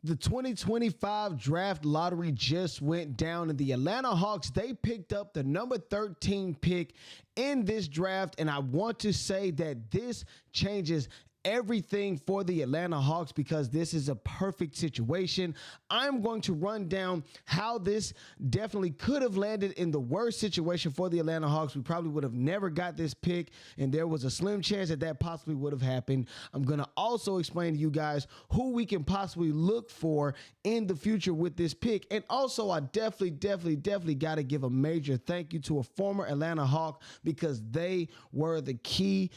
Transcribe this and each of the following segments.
The 2025 draft lottery just went down, and the Atlanta Hawks, they picked up the number 13 pick in this draft. And I want to say that this changes everything for the Atlanta Hawks because this is a perfect situation. I'm going to run down how this definitely could have landed in the worst situation for the Atlanta Hawks. We probably would have never got this pick, and there was a slim chance that possibly would have happened. I'm going to also explain to you guys who we can possibly look for in the future with this pick. And also, I definitely got to give a major thank you to a former Atlanta Hawk because they were the key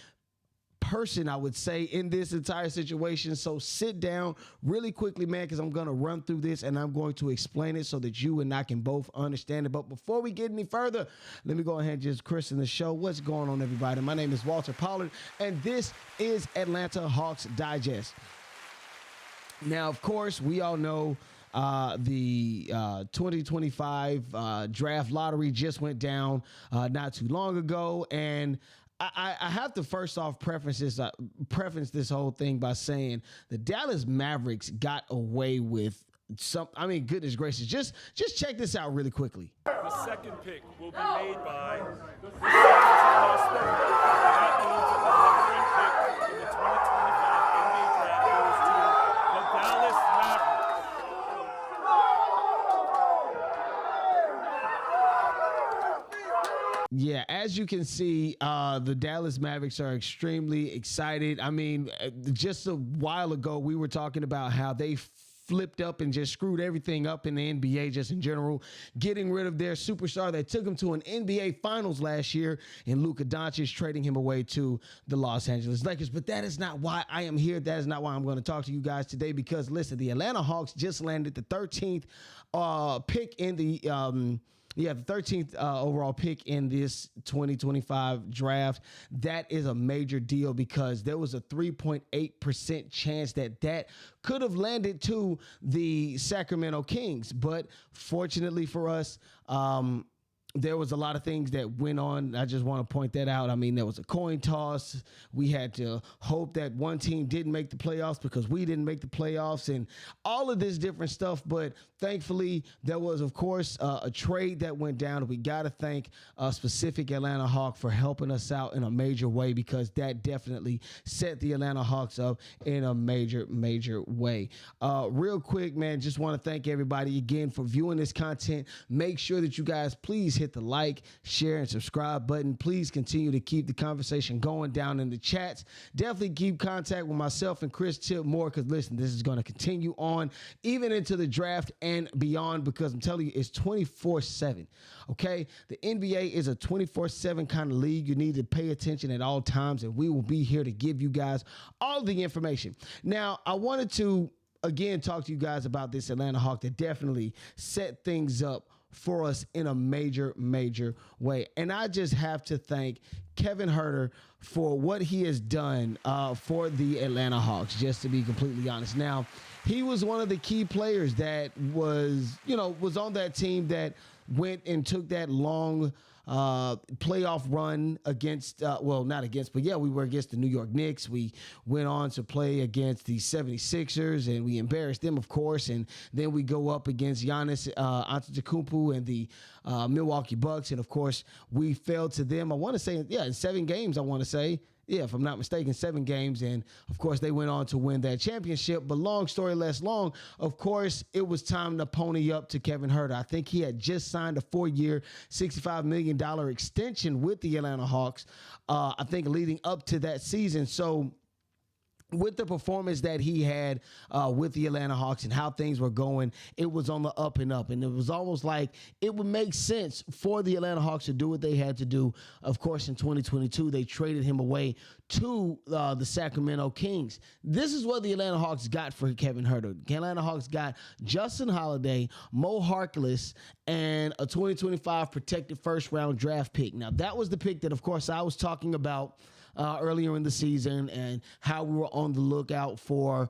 person, I would say, in this entire situation. So sit down really quickly, man, because I'm going to run through this and I'm going to explain it so that you and I can both understand it. But before we get any further, let me go ahead and just christen the show. What's going on, everybody? My name is Walter Pollard, and this is Atlanta Hawks Digest. Now, of course, we all know the 2025 draft lottery just went down not too long ago, and I have to first off preface this whole thing by saying the Dallas Mavericks got away with some. I mean, goodness gracious, just check this out really quickly. The second pick will be made by the That means that the number one pick in the 2025 NBA draft goes to the Dallas Mavericks. Yeah, as you can see, the Dallas Mavericks are extremely excited. I mean, just a while ago, we were talking about how they flipped up and just screwed everything up in the NBA just in general, getting rid of their superstar that took them to an NBA Finals last year in Luka Doncic, trading him away to the Los Angeles Lakers. But that is not why I am here. That is not why I'm going to talk to you guys today because, listen, the Atlanta Hawks just landed the 13th pick in the the 13th overall pick in this 2025 draft. That is a major deal because there was a 3.8% chance that could have landed to the Sacramento Kings. But fortunately for us, there was a lot of things that went on. I just want to point that out. I mean, there was a coin toss. We had to hope that one team didn't make the playoffs because we didn't make the playoffs and all of this different stuff. But thankfully, there was, of course, a trade that went down. We got to thank a specific Atlanta Hawk for helping us out in a major way because that definitely set the Atlanta Hawks up in a major way. Real quick, man, just want to thank everybody again for viewing this content. Make sure that you guys please hit the like, share, and subscribe button. Please continue to keep the conversation going down in the chats. Definitely keep contact with myself and Chris Tip more because, listen, this is going to continue on even into the draft and beyond because I'm telling you, it's 24/7. Okay? The NBA is a 24/7 kind of league. You need to pay attention at all times, and we will be here to give you guys all the information. Now, I wanted to, again, talk to you guys about this Atlanta Hawk that definitely set things up for us in a major way. And I just have to thank Kevin Huerter for what he has done for the Atlanta Hawks, just to be completely honest. Now, he was one of the key players that was on that team that went and took that long playoff run against, not against, but yeah, we were against the New York Knicks. We went on to play against the 76ers, and we embarrassed them, of course, and then we go up against Giannis Antetokounmpo and the Milwaukee Bucks, and of course, we fell to them, I want to say, in 7 games, I want to say. Yeah, if I'm not mistaken, 7 games. And, of course, they went on to win that championship. But long story less long, of course, it was time to pony up to Kevin Huerter. I think he had just signed a 4-year, $65 million extension with the Atlanta Hawks, I think leading up to that season. So with the performance that he had with the Atlanta Hawks and how things were going, it was on the up and up. And it was almost like it would make sense for the Atlanta Hawks to do what they had to do. Of course, in 2022, they traded him away to the Sacramento Kings. This is what the Atlanta Hawks got for Kevin Huerter. The Atlanta Hawks got Justin Holiday, Mo Harkless, and a 2025 protected first-round draft pick. Now, that was the pick that, of course, I was talking about earlier in the season and how we were on the lookout for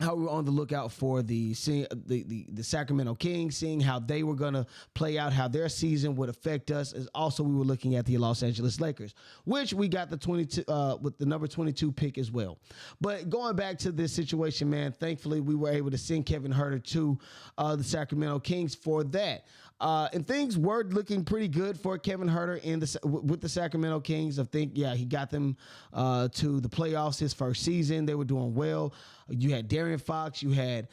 how we were on the lookout for the Sacramento Kings, seeing how they were going to play out, how their season would affect us. As also, we were looking at the Los Angeles Lakers, which we got the 22 with the number 22 pick as well. But going back to this situation, man, thankfully we were able to send Kevin Huerter to the Sacramento Kings for that. And things were looking pretty good for Kevin Huerter with the Sacramento Kings. I think, he got them to the playoffs his first season. They were doing well. You had De'Aaron Fox, you had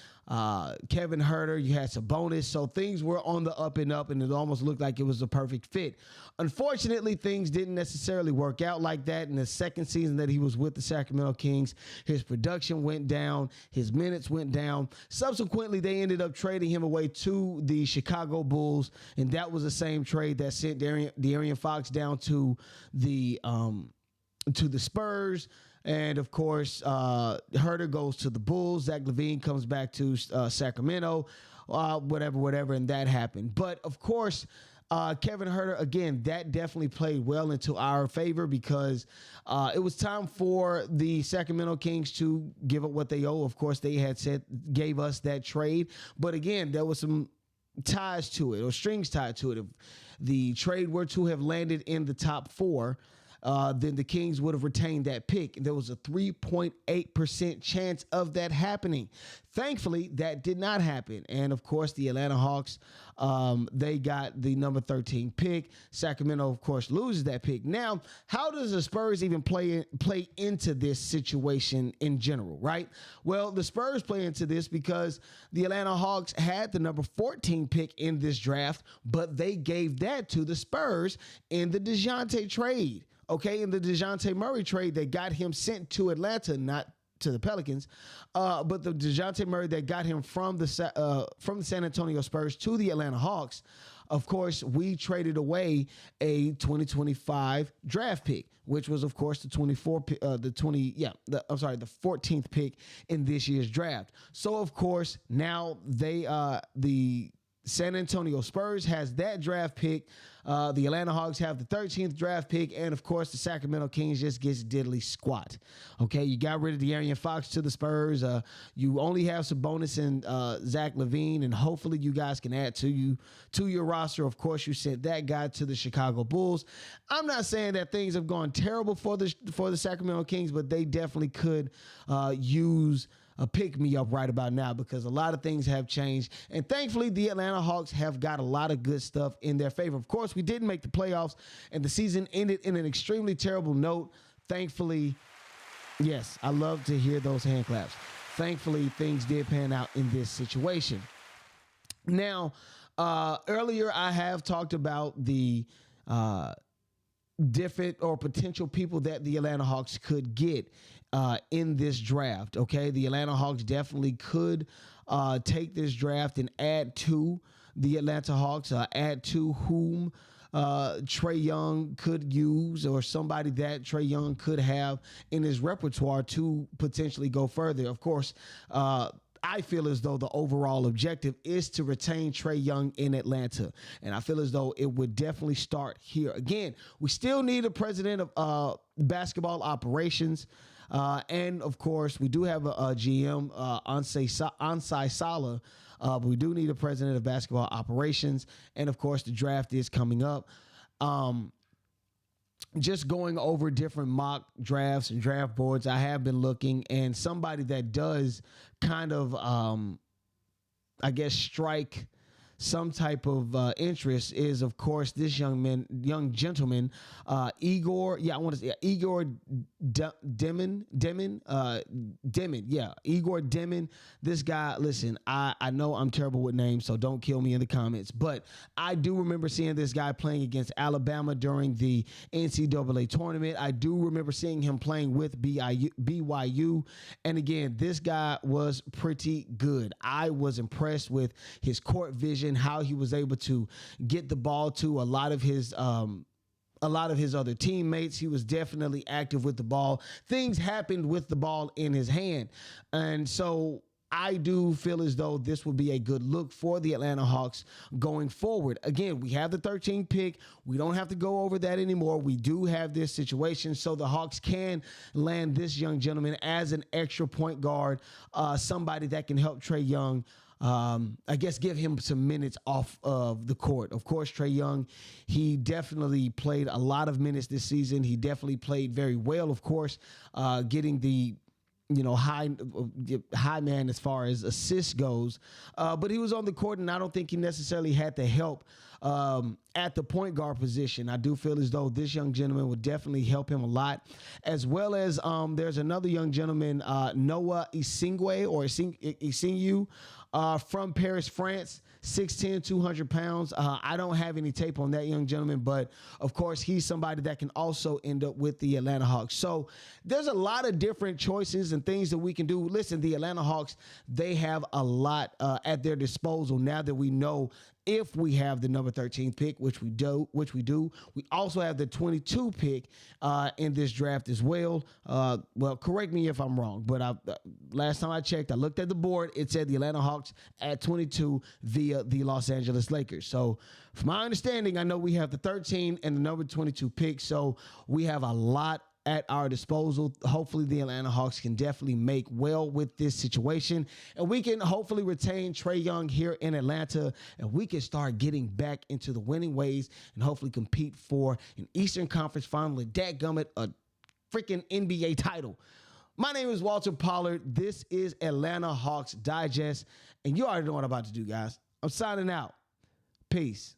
Kevin Huerter, you had Sabonis. So things were on the up and up, and it almost looked like it was a perfect fit. Unfortunately, things didn't necessarily work out like that. In the second season that he was with the Sacramento Kings, his production went down, his minutes went down. Subsequently, they ended up trading him away to the Chicago Bulls, and that was the same trade that sent De'Aaron Fox down to the Spurs. And, of course, Huerter goes to the Bulls. Zach LaVine comes back to Sacramento, whatever, and that happened. But, of course, Kevin Huerter, again, that definitely played well into our favor because it was time for the Sacramento Kings to give up what they owe. Of course, they had gave us that trade. But, again, there was some ties to it or strings tied to it. If the trade were to have landed in the top four, then the Kings would have retained that pick. There was a 3.8% chance of that happening. Thankfully, that did not happen. And, of course, the Atlanta Hawks, they got the number 13 pick. Sacramento, of course, loses that pick. Now, how does the Spurs even play into this situation in general, right? Well, the Spurs play into this because the Atlanta Hawks had the number 14 pick in this draft, but they gave that to the Spurs in the DeJounte trade. Okay, in the DeJounte Murray trade, they got him sent to Atlanta, not to the Pelicans, but the DeJounte Murray that got him from the San Antonio Spurs to the Atlanta Hawks. Of course, we traded away a 2025 draft pick, which was, of course, the 14th pick in this year's draft. So, of course, now the San Antonio Spurs has that draft pick. The Atlanta Hawks have the 13th draft pick. And, of course, the Sacramento Kings just gets diddly squat. Okay, you got rid of De'Aaron Fox to the Spurs. You only have Sabonis and Zach LaVine, and hopefully you guys can add to your roster. Of course, you sent that guy to the Chicago Bulls. I'm not saying that things have gone terrible for the Sacramento Kings, but they definitely could use a pick-me-up right about now because a lot of things have changed. And thankfully, the Atlanta Hawks have got a lot of good stuff in their favor. Of course, we didn't make the playoffs, and the season ended in an extremely terrible note. Thankfully, yes, I love to hear those hand claps. Thankfully, things did pan out in this situation. Now, earlier I have talked about the different or potential people that the Atlanta Hawks could get in this draft. Okay, the Atlanta Hawks definitely could take this draft and add to the Atlanta Hawks, add to whom Trae Young could use, or somebody that Trae Young could have in his repertoire to potentially go further. Of course, I feel as though the overall objective is to retain Trae Young in Atlanta. And I feel as though it would definitely start here. Again, we still need a president of basketball operations. And, of course, we do have a GM, Ansai Sala, but we do need a president of basketball operations. And, of course, the draft is coming up. Just going over different mock drafts and draft boards, I have been looking, and somebody that does kind of, strike some type of interest is, of course, this young gentleman, Igor. Yeah, I want to say Igor Demon. Yeah, Igor Demon. This guy. Listen, I know I'm terrible with names, so don't kill me in the comments. But I do remember seeing this guy playing against Alabama during the NCAA tournament. I do remember seeing him playing with BYU. And again, this guy was pretty good. I was impressed with his court vision, how he was able to get the ball to a lot of his other teammates. He was definitely active with the ball. Things happened with the ball in his hand. And so I do feel as though this will be a good look for the Atlanta Hawks going forward. Again, we have the 13th pick. We don't have to go over that anymore. We do have this situation, so the Hawks can land this young gentleman as an extra point guard, somebody that can help Trae Young. I guess give him some minutes off of the court. Of course, Trae Young, he definitely played a lot of minutes this season. He definitely played very well, of course, getting the high man as far as assists goes. But he was on the court, and I don't think he necessarily had the help at the point guard position. I do feel as though this young gentleman would definitely help him a lot, as well as there's another young gentleman, Noah Isingwe or Isingu, from Paris, France, 6'10", 200 pounds. I don't have any tape on that young gentleman, but of course he's somebody that can also end up with the Atlanta Hawks. So there's a lot of different choices and things that we can do. Listen, the Atlanta Hawks, they have a lot at their disposal now that we know if we have the number 13 pick, which we do. We also have the 22 pick in this draft as well. Well, correct me if I'm wrong, but last time I checked, I looked at the board. It said the Atlanta Hawks at 22 via the Los Angeles Lakers. So from my understanding, I know we have the 13 and the number 22 pick. So we have a lot at our disposal. Hopefully the Atlanta Hawks can definitely make well with this situation, and we can hopefully retain Trae Young here in Atlanta, and we can start getting back into the winning ways and hopefully compete for an Eastern Conference final, and dadgummit, a freaking NBA title. My name is Walter Pollard. This is Atlanta Hawks Digest, and you already know what I'm about to do, guys. I'm signing out. Peace.